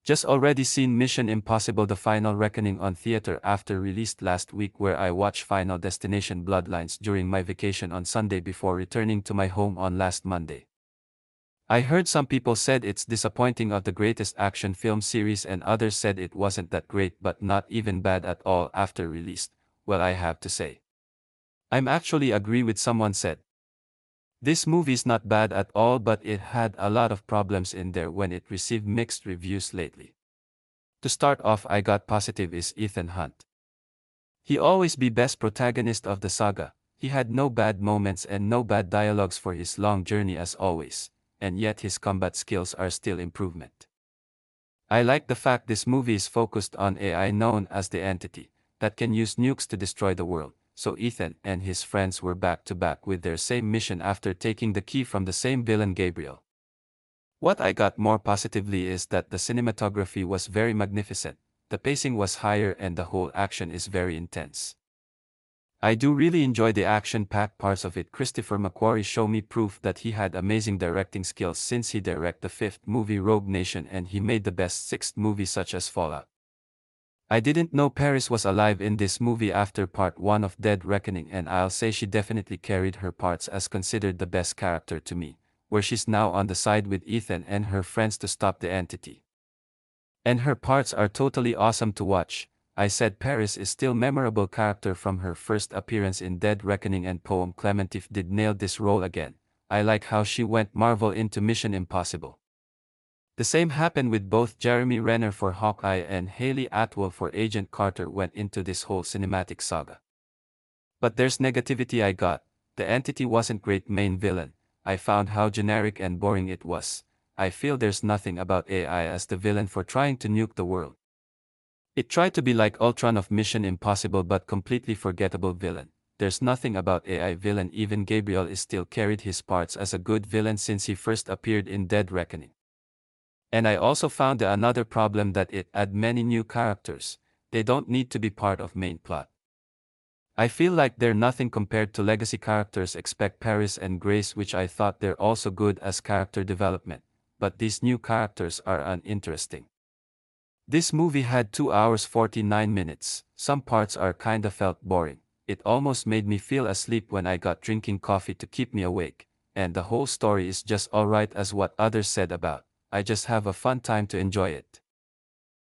Just already seen Mission Impossible The Final Reckoning on theater after released last week, where I watched Final Destination Bloodlines during my vacation on Sunday before returning to my home on last Monday. I heard some people said it's disappointing of the greatest action film series, and others said it wasn't that great but not even bad at all after release. Well, I have to say, I'm actually agree with someone said. This movie's not bad at all, but it had a lot of problems in there when it received mixed reviews lately. To start off, I got positive is Ethan Hunt. He always be best protagonist of the saga. He had no bad moments and no bad dialogues for his long journey as always, and yet his combat skills are still improvement. I like the fact this movie is focused on AI known as the Entity, that can use nukes to destroy the world. So Ethan and his friends were back to back with their same mission after taking the key from the same villain Gabriel. What I got more positively is that the cinematography was very magnificent, the pacing was higher, and the whole action is very intense. I do really enjoy the action-packed parts of it. Christopher McQuarrie showed me proof that he had amazing directing skills since he directed the fifth movie Rogue Nation, and he made the best sixth movie such as Fallout. I didn't know Paris was alive in this movie after part 1 of Dead Reckoning, and I'll say she definitely carried her parts as considered the best character to me, where she's now on the side with Ethan and her friends to stop the Entity. And her parts are totally awesome to watch. I said Paris is still memorable character from her first appearance in Dead Reckoning, and Poem Clementif did nail this role again. I like how she went Marvel into Mission Impossible. The same happened with both Jeremy Renner for Hawkeye and Haley Atwell for Agent Carter went into this whole cinematic saga. But there's negativity I got. The Entity wasn't great main villain. I found how generic and boring it was. I feel there's nothing about AI as the villain for trying to nuke the world. It tried to be like Ultron of Mission Impossible, but completely forgettable villain. There's nothing about AI villain. Even Gabriel is still carried his parts as a good villain since he first appeared in Dead Reckoning. And I also found another problem that it add many new characters. They don't need to be part of main plot. I feel like they're nothing compared to legacy characters. Expect Paris and Grace, which I thought they're also good as character development, but these new characters are uninteresting. This movie had 2 hours 49 minutes. Some parts are kinda felt boring. It almost made me feel asleep when I got drinking coffee to keep me awake, and the whole story is just alright as what others said about. I just have a fun time to enjoy it.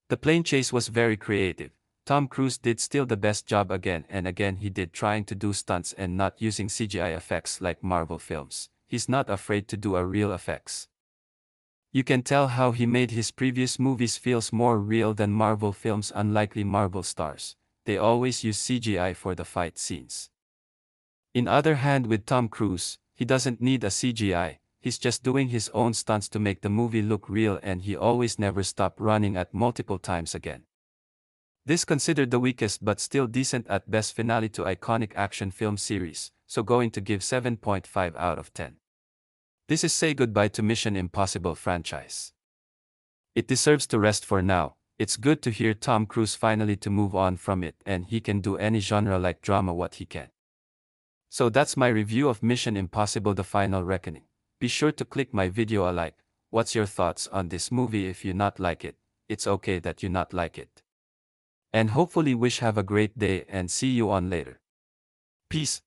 The plane chase was very creative. Tom Cruise did still the best job again and again. He did, trying to do stunts and not using CGI effects like Marvel films. He's not afraid to do a real effects. You can tell how he made his previous movies feels more real than Marvel films. Unlikely Marvel stars, they always use CGI for the fight scenes. In other hand, with Tom Cruise, he doesn't need a CGI. He's just doing his own stunts to make the movie look real, and he always never stop running at multiple times again. This considered the weakest but still decent at best finale to iconic action film series, so going to give 7.5 out of 10. This is say goodbye to Mission Impossible franchise. It deserves to rest for now. It's good to hear Tom Cruise finally to move on from it, and he can do any genre like drama what he can. So that's my review of Mission Impossible The Final Reckoning. Be sure to click my video a like. What's your thoughts on this movie? If you not like it, it's okay that you not like it. And hopefully wish have a great day and see you on later. Peace.